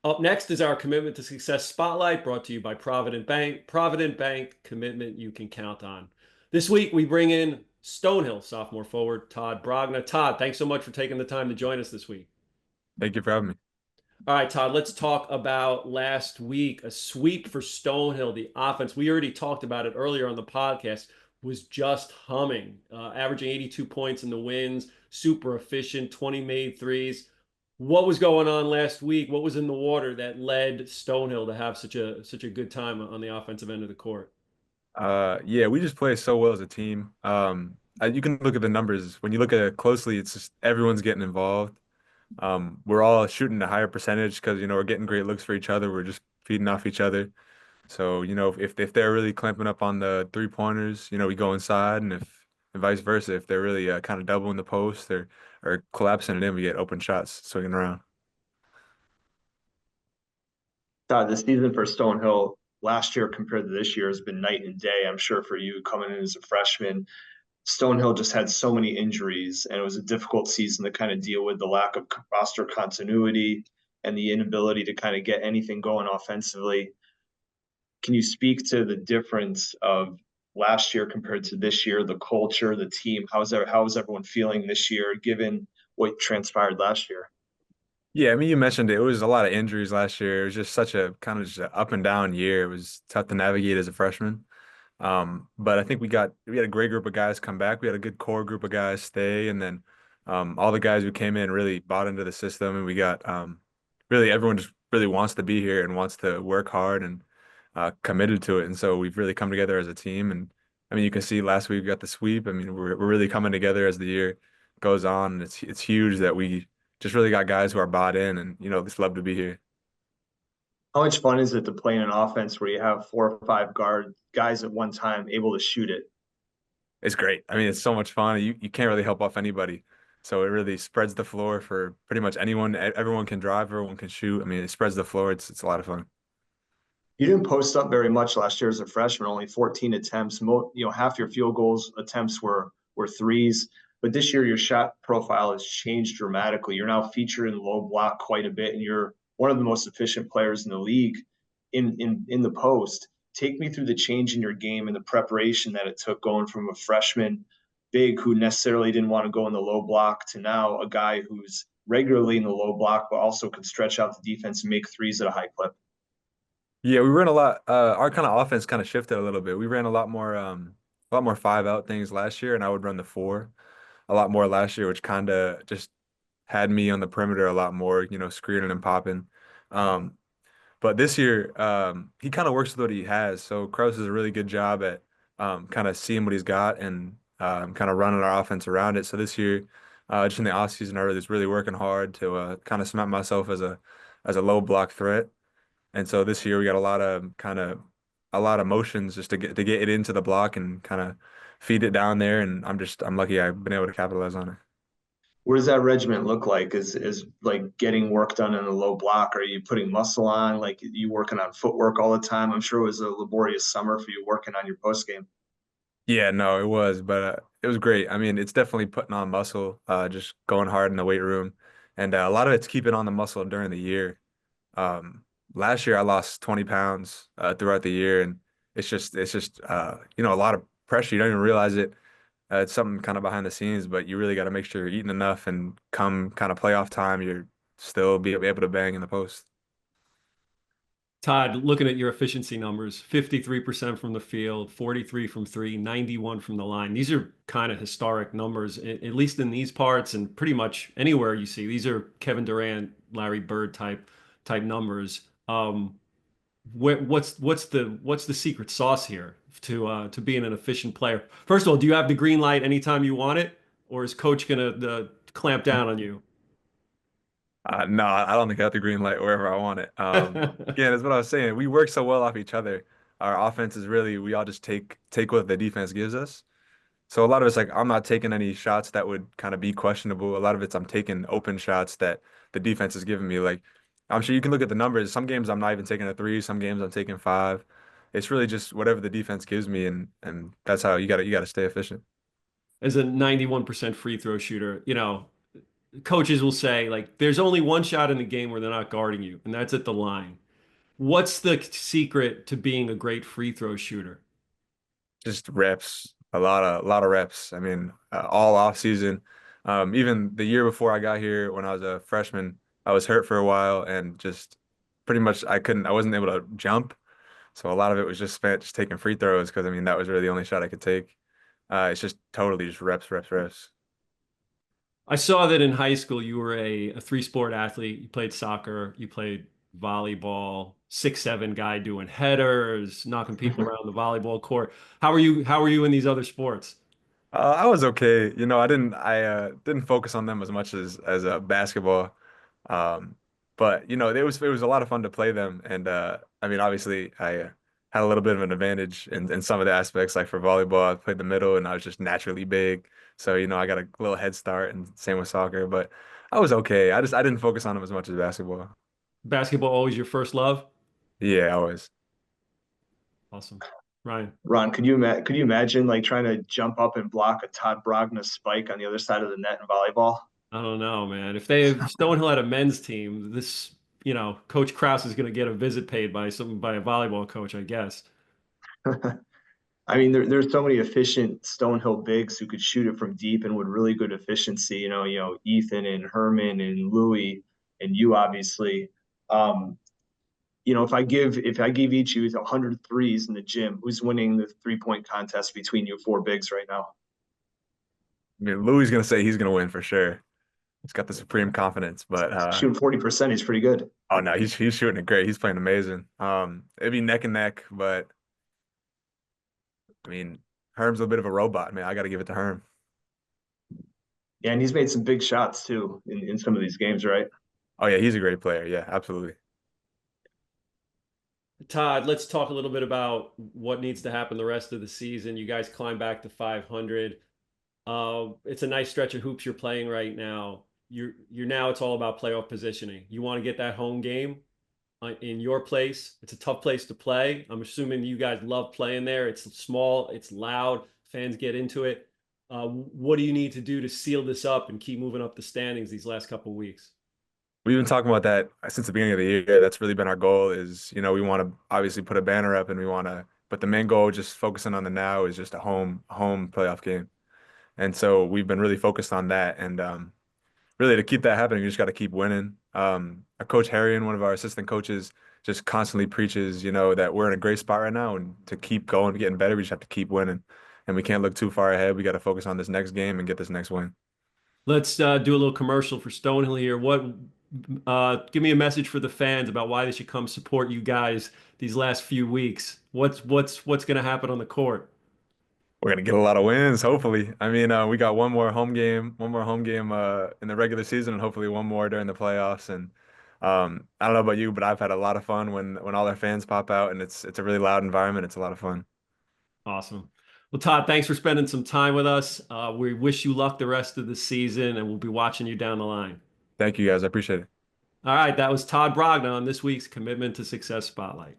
Up next is our Commitment to Success Spotlight, brought to you by Provident Bank. Provident Bank, commitment you can count on. This week, we bring in Stonehill sophomore forward Todd Brogna. Todd, thanks so much for taking the time to join us this week. Thank you for having me. All right, Todd, let's talk about last week. A sweep for Stonehill. The offense, we already talked about it earlier on the podcast, was just humming, averaging 82 points in the wins, super efficient, 20 made threes. What was going on last week? What was in the water that led Stonehill to have such a good time on the offensive end of the court? Yeah, we just play so well as a team. You can look at the numbers. When you look at it closely, it's just everyone's getting involved. We're all shooting a higher percentage because, we're getting great looks for each other. We're just feeding off each other. So, if they're really clamping up on the three-pointers, we go inside, and vice versa. If they're really kind of doubling the post or collapsing it in, we get open shots swinging around. Todd, the season for Stonehill last year compared to this year has been night and day. I'm sure for you coming in as a freshman, Stonehill just had so many injuries, and it was a difficult season to kind of deal with the lack of roster continuity and the inability to kind of get anything going offensively. Can you speak to the difference of last year compared to this year, the culture, the team? How is everyone feeling this year, given what transpired last year? Yeah, I mean, you mentioned it. It was a lot of injuries last year. It was just such a kind of just an up and down year. It was tough to navigate as a freshman. But I think we had a great group of guys come back. We had a good core group of guys stay, and then all the guys who came in really bought into the system, and we got really everyone just really wants to be here and wants to work hard and committed to it. And so we've really come together as a team. And I mean, you can see last week we got the sweep. I mean, we're really coming together as the year goes on. And it's huge that we just really got guys who are bought in and just love to be here. How much fun is it to play in an offense where you have 4 or 5 guard guys at one time able to shoot it? It's great. I mean, it's so much fun. You can't really help off anybody. So it really spreads the floor for pretty much anyone. Everyone can drive, everyone can shoot. I mean, it spreads the floor. It's a lot of fun. You didn't post up very much last year as a freshman, only 14 attempts. Half your field goals attempts were threes. But this year, your shot profile has changed dramatically. You're now featured in low block quite a bit, and you're one of the most efficient players in the league in the post. Take me through the change in your game and the preparation that it took going from a freshman big who necessarily didn't want to go in the low block to now a guy who's regularly in the low block, but also can stretch out the defense and make threes at a high clip. Yeah, we ran a lot. Our kind of offense kind of shifted a little bit. We ran a lot more five out things last year, and I would run the four a lot more last year, which kind of just had me on the perimeter a lot more, screening and popping. Um, but this year, he kind of works with what he has. So Kraus does a really good job at kind of seeing what he's got and kind of running our offense around it. So this year, just in the offseason, I was really working hard to kind of cement myself as a low block threat. And so this year we got a lot of motions just to get it into the block and kind of feed it down there. And I'm lucky I've been able to capitalize on it. What does that regiment look like? Is like getting work done in a low block? Are you putting muscle on? Like you working on footwork all the time? I'm sure it was a laborious summer for you working on your post game. Yeah, no, it was, but it was great. I mean, it's definitely putting on muscle, just going hard in the weight room, and a lot of it's keeping on the muscle during the year. Last year I lost 20 pounds throughout the year, and it's just a lot of pressure. You don't even realize it. It's something kind of behind the scenes, but you really got to make sure you're eating enough, and come kind of playoff time, you're still be able to bang in the post. Todd, looking at your efficiency numbers, 53% from the field, 43 from three, 91 from the line. These are kind of historic numbers, at least in these parts and pretty much anywhere you see. These are Kevin Durant, Larry Bird type numbers. What's the secret sauce here to being an efficient player? First of all, do you have the green light anytime you want it, or is coach gonna clamp down on you? No, I don't think I have the green light wherever I want it. Again, that's what I was saying. We work so well off each other. Our offense is really we all just take what the defense gives us. So a lot of it's like I'm not taking any shots that would kind of be questionable. A lot of it's I'm taking open shots that the defense is giving me. Like I'm sure you can look at the numbers. Some games I'm not even taking a three. Some games I'm taking five. It's really just whatever the defense gives me, and that's how you got to stay efficient. As a 91% free throw shooter, coaches will say like there's only one shot in the game where they're not guarding you, and that's at the line. What's the secret to being a great free throw shooter? Just reps, a lot of reps. I mean, all off season, even the year before I got here when I was a freshman, I was hurt for a while and just pretty much I wasn't able to jump. So a lot of it was just spent just taking free throws because I mean that was really the only shot I could take. It's just totally just reps, reps, reps. I saw that in high school you were a three-sport athlete. You played soccer, you played volleyball, 6'7" guy doing headers, knocking people around the volleyball court. How are you in these other sports? I was okay. You know, I didn't focus on them as much as basketball. Um, but you know, it was a lot of fun to play them, and I mean, obviously, I had a little bit of an advantage in some of the aspects. Like for volleyball, I played the middle, and I was just naturally big, so you know, I got a little head start, and same with soccer. But I was okay. I didn't focus on them as much as basketball. Basketball always your first love? Yeah, I was. Awesome. Ryan. Ron, could you imagine like trying to jump up and block a Todd Brogna spike on the other side of the net in volleyball? I don't know, man. If Stonehill had a men's team, this, Coach Kraus is going to get a visit paid by a volleyball coach, I guess. I mean, there's so many efficient Stonehill bigs who could shoot it from deep and with really good efficiency. Ethan and Herman and Louis and you obviously. Um, if I give each of you 100 threes in the gym, who's winning the 3-point contest between you four bigs right now? I mean, Louis gonna say he's gonna win for sure. He's got the supreme confidence, but Shooting 40%, he's pretty good. oh no, he's shooting it great. He's playing amazing. It'd be neck and neck, but I mean, Herm's a bit of a robot, man. I got to give it to Herm. Yeah, and he's made some big shots too in some of these games, right? Oh yeah, he's a great player. Yeah, absolutely. Todd, let's talk a little bit about what needs to happen the rest of the season. You guys climb back to 500. It's a nice stretch of hoops you're playing right now. You're now it's all about playoff positioning. You want to get that home game in your place. It's a tough place to play. I'm assuming you guys love playing there. It's small, it's loud, fans get into it. What do you need to do to seal this up and keep moving up the standings these last couple of weeks? We've been talking about that since the beginning of the year. That's really been our goal is, you know, we want to obviously put a banner up and we want to, but the main goal, just focusing on the now, is just a home playoff game. And so we've been really focused on that. And really to keep that happening, you just got to keep winning. Our coach Harry and one of our assistant coaches just constantly preaches, you know, that we're in a great spot right now, and to keep going, getting better, we just have to keep winning, and we can't look too far ahead. We got to focus on this next game and get this next win. Let's do a little commercial for Stonehill here. Give me a message for the fans about why they should come support you guys these last few weeks. What's going to happen on the court? We're gonna get a lot of wins, hopefully. I mean, we got one more home game in the regular season, and hopefully one more during the playoffs. And I don't know about you, but I've had a lot of fun when all our fans pop out, and it's a really loud environment. It's a lot of fun. Awesome. Well, Todd, thanks for spending some time with us. We wish you luck the rest of the season, and we'll be watching you down the line. Thank you guys. I appreciate it. All right, that was Todd Brogna on this week's Commitment to Success Spotlight.